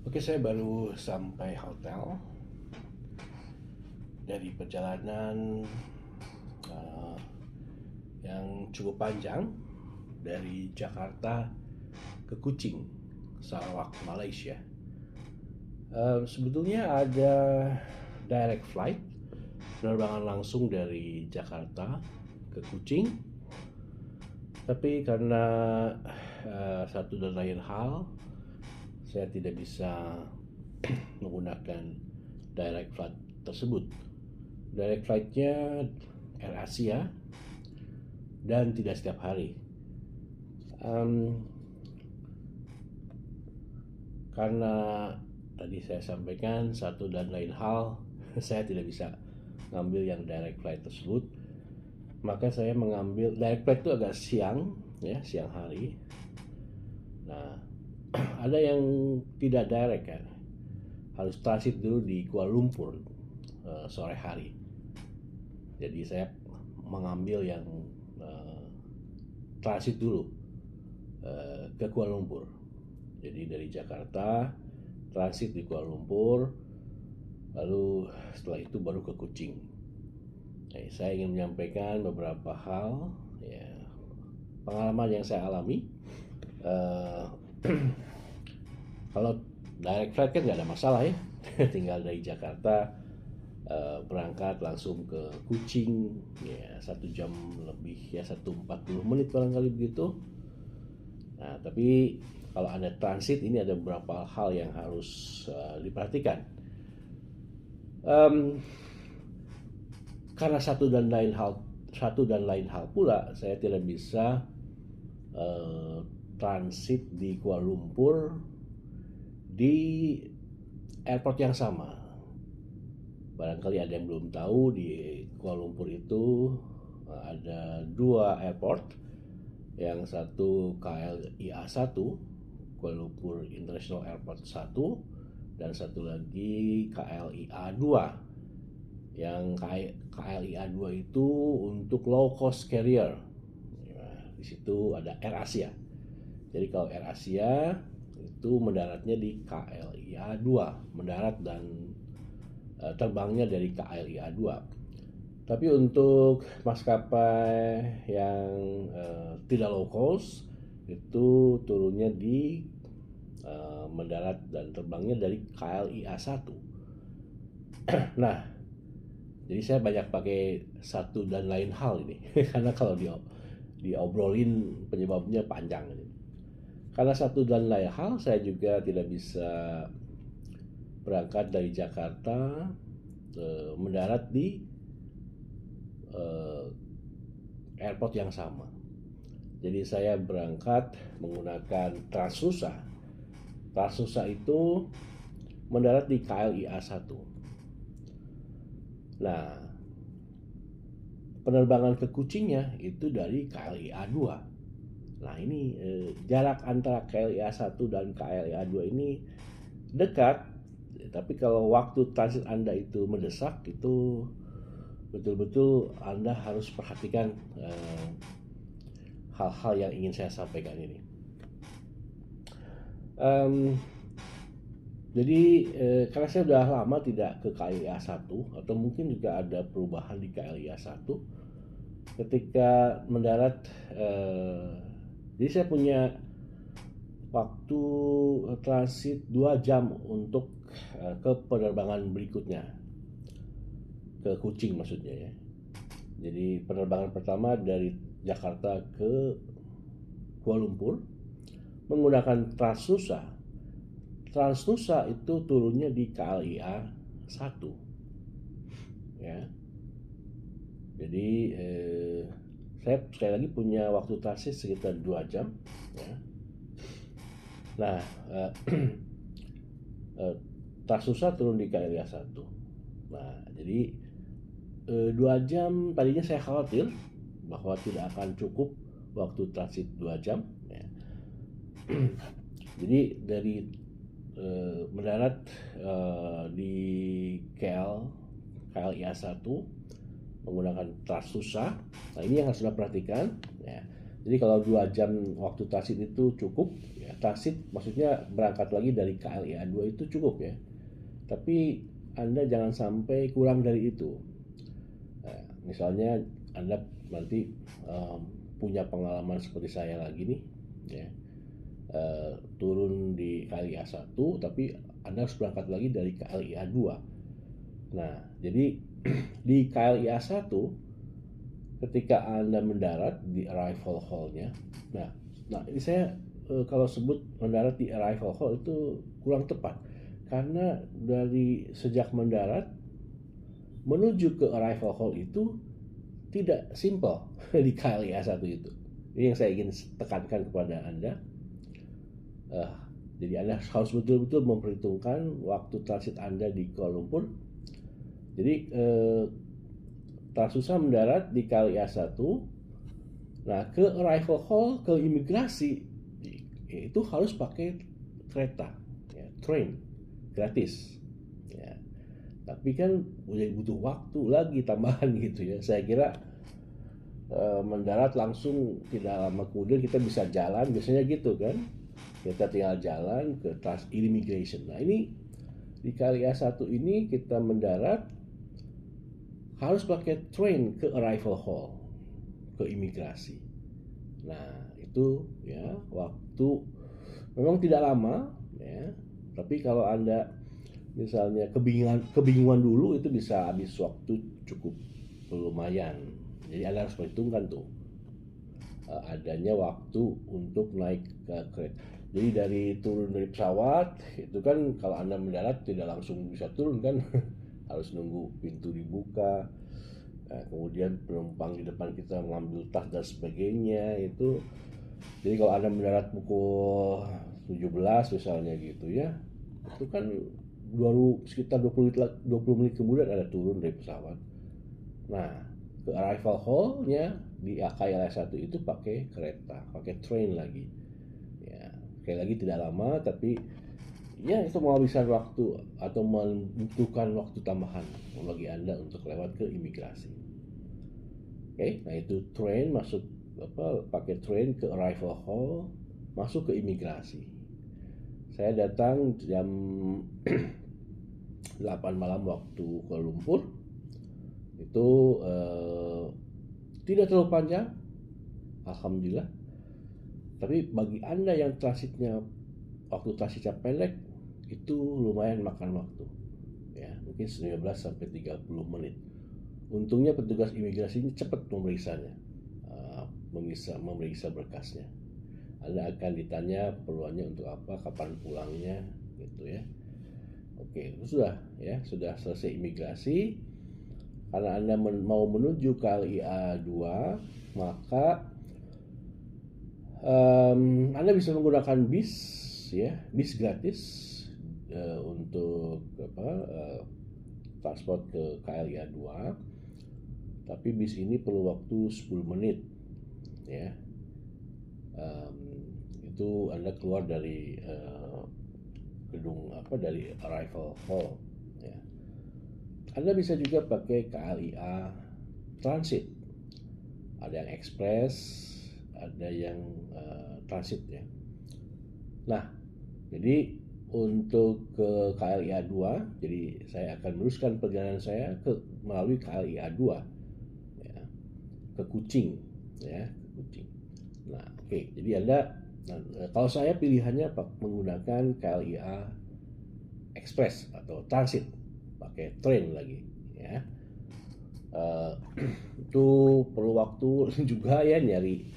Oke, saya baru sampai hotel dari perjalanan uh, yang cukup panjang dari Jakarta ke Kuching, Sarawak, Malaysia. Sebetulnya ada direct flight penerbangan langsung dari Jakarta ke Kuching, tapi karena satu dan lain hal saya tidak bisa menggunakan direct flight tersebut. Direct flightnya Air Asia dan tidak setiap hari. Karena tadi saya sampaikan satu dan lain hal, saya tidak bisa ngambil yang direct flight tersebut. Maka saya mengambil direct flight itu agak siang, ya, siang hari. Nah, ada yang tidak direct kan, harus transit dulu di Kuala Lumpur sore hari. Jadi saya mengambil yang transit dulu ke Kuala Lumpur. Jadi dari Jakarta transit di Kuala Lumpur, lalu setelah itu baru ke Kuching. Nah, saya ingin menyampaikan beberapa hal, ya, pengalaman yang saya alami. Kalau direct flight kan nggak ada masalah ya, tinggal dari Jakarta berangkat langsung ke Kuching, ya 1 jam lebih, ya 1:40 barangkali begitu. Nah, tapi kalau Anda transit ini ada beberapa hal yang harus diperhatikan. Karena satu dan lain hal pula saya tidak bisa transit di Kuala Lumpur di airport yang sama. Barangkali ada yang belum tahu, di Kuala Lumpur itu ada 2 airport. Yang satu KLIA 1, Kuala Lumpur International Airport 1, dan satu lagi KLIA 2. Yang KLIA 2 itu untuk low cost carrier. Nah, di situ ada Air Asia. Jadi kalau Air Asia itu mendaratnya di KLIA 2, mendarat dan terbangnya dari KLIA 2. Tapi untuk maskapai yang tidak low cost itu turunnya di mendarat dan terbangnya dari KLIA 1. Nah, jadi saya banyak pakai satu dan lain hal ini karena kalau diobrolin penyebabnya panjang ini. Karena satu dan lain hal saya juga tidak bisa berangkat dari Jakarta mendarat di airport yang sama. Jadi saya berangkat menggunakan Transnusa. Transnusa itu mendarat di KLIA 1. Nah, penerbangan ke Kuchingnya itu dari KLIA 2. Nah, ini jarak antara KLIA 1 dan KLIA 2 ini dekat, tapi kalau waktu transit Anda itu mendesak, itu betul-betul Anda harus perhatikan hal-hal yang ingin saya sampaikan ini. Jadi karena saya sudah lama tidak ke KLIA 1, atau mungkin juga ada perubahan di KLIA 1, ketika mendarat, jadi saya punya waktu transit 2 jam untuk ke penerbangan berikutnya, ke Kuching maksudnya ya. Jadi penerbangan pertama dari Jakarta ke Kuala Lumpur menggunakan Transnusa. Transnusa itu turunnya di KLIA 1. Ya. Jadi saya sekali lagi punya waktu transit sekitar 2 jam ya. Nah, Transnusa turun di KLIA 1. Nah, jadi 2 jam tadinya saya khawatir bahwa tidak akan cukup waktu transit 2 jam ya. Jadi dari mendarat di KLIA 1 menggunakan Transnusa. Nah, ini yang harus Anda perhatikan ya. Jadi kalau 2 jam waktu transit itu cukup, ya transit maksudnya berangkat lagi dari KLIA 2 itu cukup ya. Tapi Anda jangan sampai kurang dari itu. Nah, misalnya Anda nanti punya pengalaman seperti saya lagi nih, ya, turun di KLIA 1 tapi Anda harus berangkat lagi dari KLIA 2. Nah, jadi di KLIA 1 ketika Anda mendarat di arrival hall-nya. Nah, ini saya kalau sebut mendarat di arrival hall itu kurang tepat. Karena dari sejak mendarat menuju ke arrival hall itu tidak simple di KLIA 1 itu. Ini yang saya ingin tekankan kepada Anda. Jadi Anda harus betul-betul memperhitungkan waktu transit Anda di Kuala Lumpur. Jadi Tarsusah mendarat di KLIA 1. Nah, ke arrival hall, ke imigrasi itu harus pakai kereta, ya, train gratis. Ya. Tapi kan butuh waktu lagi tambahan gitu ya. Saya kira mendarat langsung tidak lama kemudian kita bisa jalan, biasanya gitu kan. Kita tinggal jalan ke immigration. Nah, ini di KLIA 1 ini kita mendarat harus pakai train ke arrival hall, ke imigrasi. Nah, itu ya waktu memang tidak lama ya, tapi kalau Anda misalnya kebingungan dulu itu bisa habis waktu cukup lumayan. Jadi Anda harus perhitungkan tuh adanya waktu untuk naik ke kereta. Jadi dari turun dari pesawat itu kan kalau Anda mendarat tidak langsung bisa turun kan, harus nunggu pintu dibuka. Nah, kemudian penumpang di depan kita mengambil tas dan sebagainya itu. Jadi kalau Anda mendarat pukul 17 misalnya gitu ya, itu kan baru sekitar 20 menit kemudian Anda turun dari pesawat. Nah, ke arrival hall-nya di KLIA 1 itu pakai kereta, pakai train lagi. Ya, sekali lagi tidak lama tapi ya itu menghabiskan waktu atau membutuhkan waktu tambahan bagi Anda untuk lewat ke imigrasi. Oke, nah itu train masuk pakai train ke arrival hall, masuk ke imigrasi. Saya datang jam 8 malam waktu Kuala Lumpur. Itu tidak terlalu panjang, alhamdulillah. Tapi bagi Anda yang waktu transitnya pendek, itu lumayan makan waktu. Ya, mungkin 19 sampai 30 menit. Untungnya petugas imigrasi ini cepat memeriksanya, memeriksa berkasnya. Anda akan ditanya keperluannya untuk apa, kapan pulangnya, gitu ya. Oke, sudah selesai imigrasi. Karena Anda mau menuju KLIA 2, maka Anda bisa menggunakan bis, ya, bis gratis untuk transport ke KLIA 2. Tapi bis ini perlu waktu 10 menit, ya. Itu Anda keluar dari gedung dari arrival hall, ya. Anda bisa juga pakai KLIA transit. Ada yang express, ada yang transit ya. Nah, jadi untuk ke KLIA 2, jadi saya akan meneruskan perjalanan saya melalui KLIA 2 ya, ke Kuching ya, ke Kuching. Nah, oke. Jadi kalau saya pilihannya menggunakan KLIA express atau transit, pakai train lagi ya. Itu perlu waktu juga ya nyari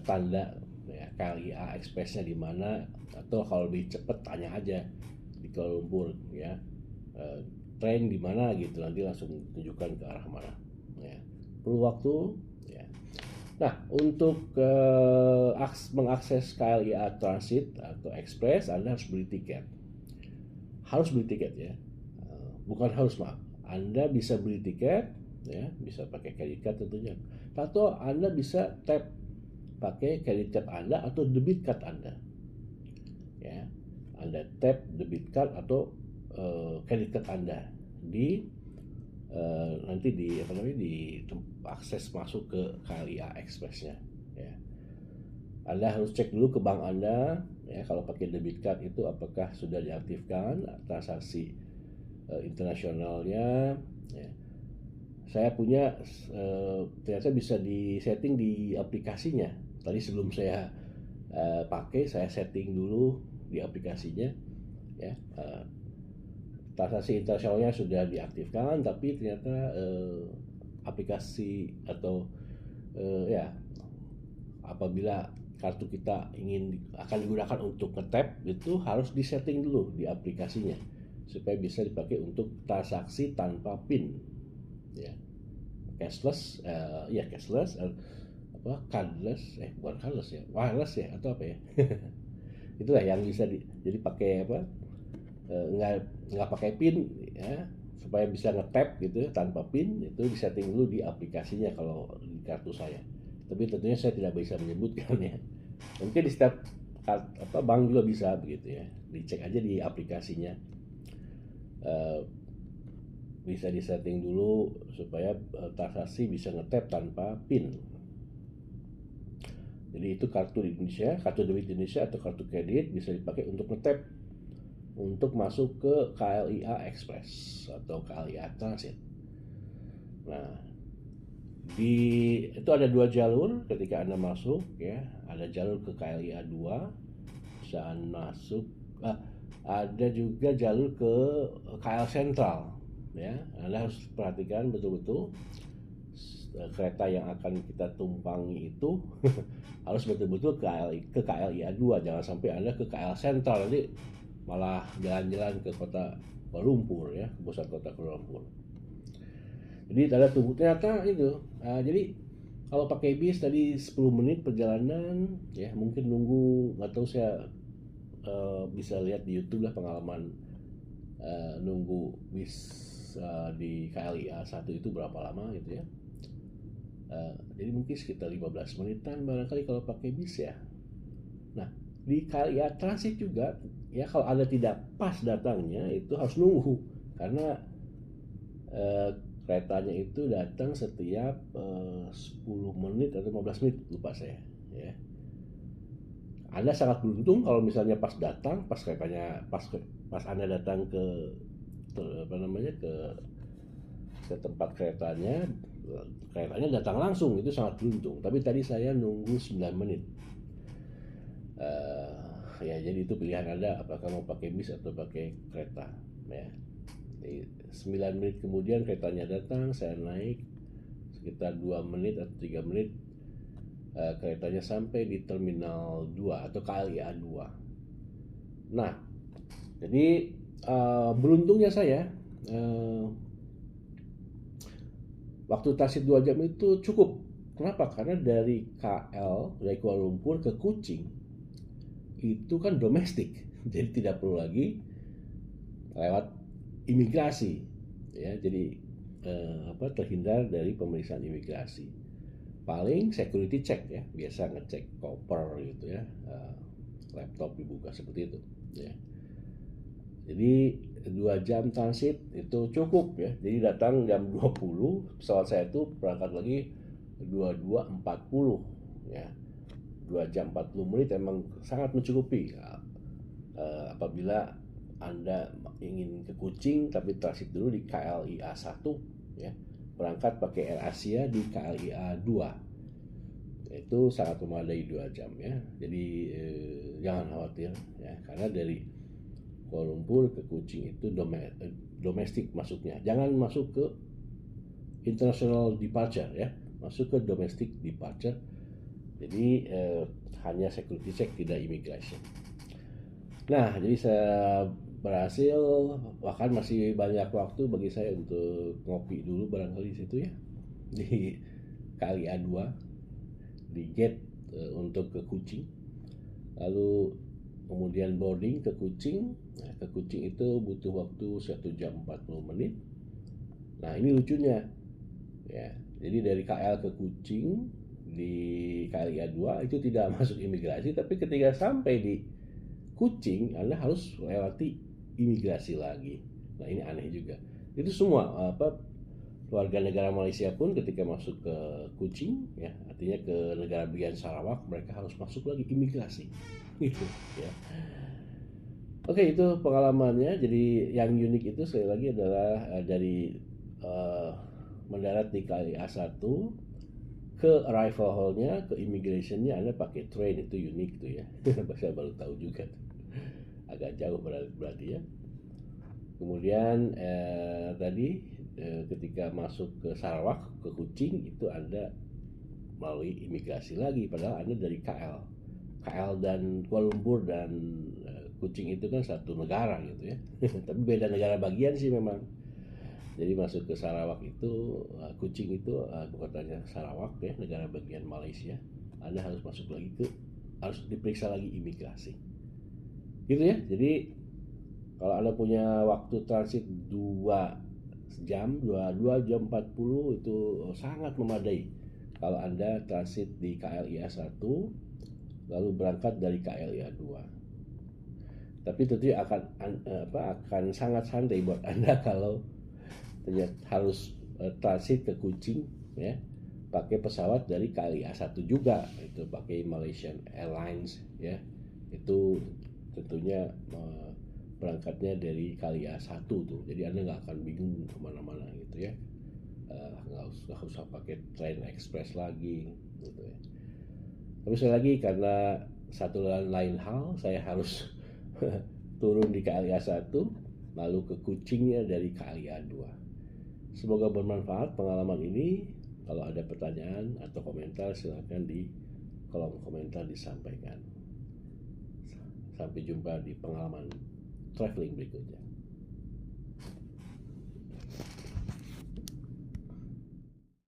tanda ya, KLIA expressnya di mana, atau kalau lebih cepat tanya aja di Kuala Lumpur ya, train di mana gitu, nanti langsung tunjukkan ke arah mana ya. Perlu waktu ya. Nah, untuk mengakses KLIA transit atau express Anda harus beli tiket. Ya, bukan harus, maaf, Anda bisa beli tiket ya, bisa pakai credit card tentunya, atau Anda bisa tap pakai credit card Anda atau debit card Anda ya. Anda tap debit card atau credit card Anda di nanti di akses masuk ke KLIA Expressnya ya. Anda harus cek dulu ke bank Anda ya, kalau pakai debit card itu apakah sudah diaktifkan transaksi internasionalnya ya. Saya punya ternyata bisa disetting di aplikasinya. Tadi sebelum saya pakai, saya setting dulu di aplikasinya ya. Transaksi internasionalnya sudah diaktifkan, tapi ternyata aplikasi atau ya, apabila kartu kita akan digunakan untuk nge-tap, itu harus disetting dulu di aplikasinya supaya bisa dipakai untuk transaksi tanpa PIN ya. Cashless ya, cashless cardless bukan cardless ya, wireless ya, atau apa ya. Itulah yang bisa jadi pakai nggak pakai PIN ya, supaya bisa nge-tap gitu tanpa PIN, itu disetting dulu di aplikasinya kalau di kartu saya. Tapi tentunya saya tidak bisa menyebutkan ya. Mungkin di setiap bank juga bisa begitu ya. Dicek aja di aplikasinya. Bisa disetting dulu supaya transaksi bisa nge-tap tanpa PIN. Jadi itu kartu di Indonesia, kartu debit Indonesia atau kartu kredit bisa dipakai untuk nge-tap untuk masuk ke KLIA Express atau KLIA Transit. Nah, itu ada 2 jalur ketika Anda masuk ya. Ada jalur ke KLIA 2, bisa Anda masuk. Ada juga jalur ke KL Sentral ya. Anda harus perhatikan betul-betul kereta yang akan kita tumpangi itu harus betul-betul ke KLIA 2. Jangan sampai Anda ke KL Sentral, nanti malah jalan-jalan ke kota Kuala Lumpur ya, ke pusat kota Kuala Lumpur. Jadi ada tunggu ternyata itu. Jadi kalau pakai bis tadi 10 menit perjalanan ya, mungkin nunggu, nggak tahu, saya bisa lihat di YouTube lah pengalaman nunggu bis di KLIA 1 itu berapa lama gitu ya. Jadi mungkin sekitar 15 menitan barangkali kalau pakai bis ya. Nah, di KLIA Transit juga ya, kalau Anda tidak pas datangnya itu harus nunggu, karena keretanya itu datang setiap 10 menit atau 15 menit, lupa saya ya. Anda sangat beruntung kalau misalnya pas datang, pas keretanya pas Anda datang ke tempat keretanya datang langsung, itu sangat beruntung. Tapi tadi saya nunggu 9 menit. Ya, jadi itu pilihan Anda apakah mau pakai bis atau pakai kereta ya. 9 menit kemudian keretanya datang, saya naik sekitar 2 menit atau 3 menit, keretanya sampai di Terminal 2 atau KLIA 2. Nah, jadi beruntungnya saya waktu transit 2 jam itu cukup. Kenapa? Karena dari Kuala Lumpur ke Kuching itu kan domestik, jadi tidak perlu lagi lewat imigrasi ya. Jadi terhindar dari pemeriksaan imigrasi. Paling security check ya, biasa ngecek koper gitu ya, laptop dibuka seperti itu ya. Jadi 2 jam transit itu cukup ya. Jadi datang jam 20, pesawat saya itu berangkat lagi 22.40 ya. 2 jam 40 menit memang sangat mencukupi ya. Apabila Anda ingin ke Kuching tapi transit dulu di KLIA 1 ya, berangkat pakai Air Asia di KLIA 2, itu sangat memadai 2 jam ya. Jadi jangan khawatir ya, karena dari Kuala Lumpur ke Kuching itu domestik masuknya, jangan masuk ke international departure ya, masuk ke domestic departure. Jadi hanya security check, tidak immigration. Nah, jadi saya berhasil, bahkan masih banyak waktu bagi saya untuk ngopi dulu barangkali di situ ya, di KLIA 2 di gate untuk ke Kuching. Lalu kemudian boarding ke Kuching. Nah, ke Kuching itu butuh waktu 1 jam 40 menit. Nah, ini lucunya ya. Jadi dari KL ke Kuching di KLIA 2 itu tidak masuk imigrasi, tapi ketika sampai di Kuching Anda harus lewati imigrasi lagi. Nah, ini aneh juga. Itu semua warga negara Malaysia pun ketika masuk ke Kuching, ya artinya ke negara bagian Sarawak, mereka harus masuk lagi imigrasi, gitu ya. Oke, itu pengalamannya. Jadi yang unik itu sekali lagi adalah dari uh, mendarat di KLIA 1 ke arrival hall-nya, ke immigration-nya Anda pakai train, itu unik tuh ya. Saya baru tahu juga tuh. Agak jauh berarti ya. Kemudian tadi ketika masuk ke Sarawak, ke Kuching, itu Anda melalui imigrasi lagi, padahal Anda dari KL dan Kuala Lumpur dan Kuching itu kan satu negara gitu ya. Tapi beda negara bagian sih memang. Jadi masuk ke Sarawak itu, Kuching itu bukannya Sarawak ya, negara bagian Malaysia. Anda harus masuk lagi harus diperiksa lagi imigrasi. Gitu ya. Jadi kalau Anda punya waktu transit 2 jam, 2 jam 40 itu sangat memadai. Kalau Anda transit di KLIA 1 lalu berangkat dari KLIA 2. Tapi tentu akan sangat santai buat Anda kalau harus transit ke Kuching ya, pakai pesawat dari KLIA 1 juga, itu pakai Malaysian Airlines ya. Itu tentunya berangkatnya dari KLIA 1 tuh, jadi Anda nggak akan bingung kemana-mana gitu ya. Nggak usah pakai train express lagi gitu ya. Tapi sekali lagi, karena satu lain hal saya harus turun di KLIA 1 lalu ke Kuchingnya dari KLIA 2. Semoga bermanfaat pengalaman ini. Kalau ada pertanyaan atau komentar silahkan di kolom komentar disampaikan. Sampai jumpa di pengalaman traveling berikutnya.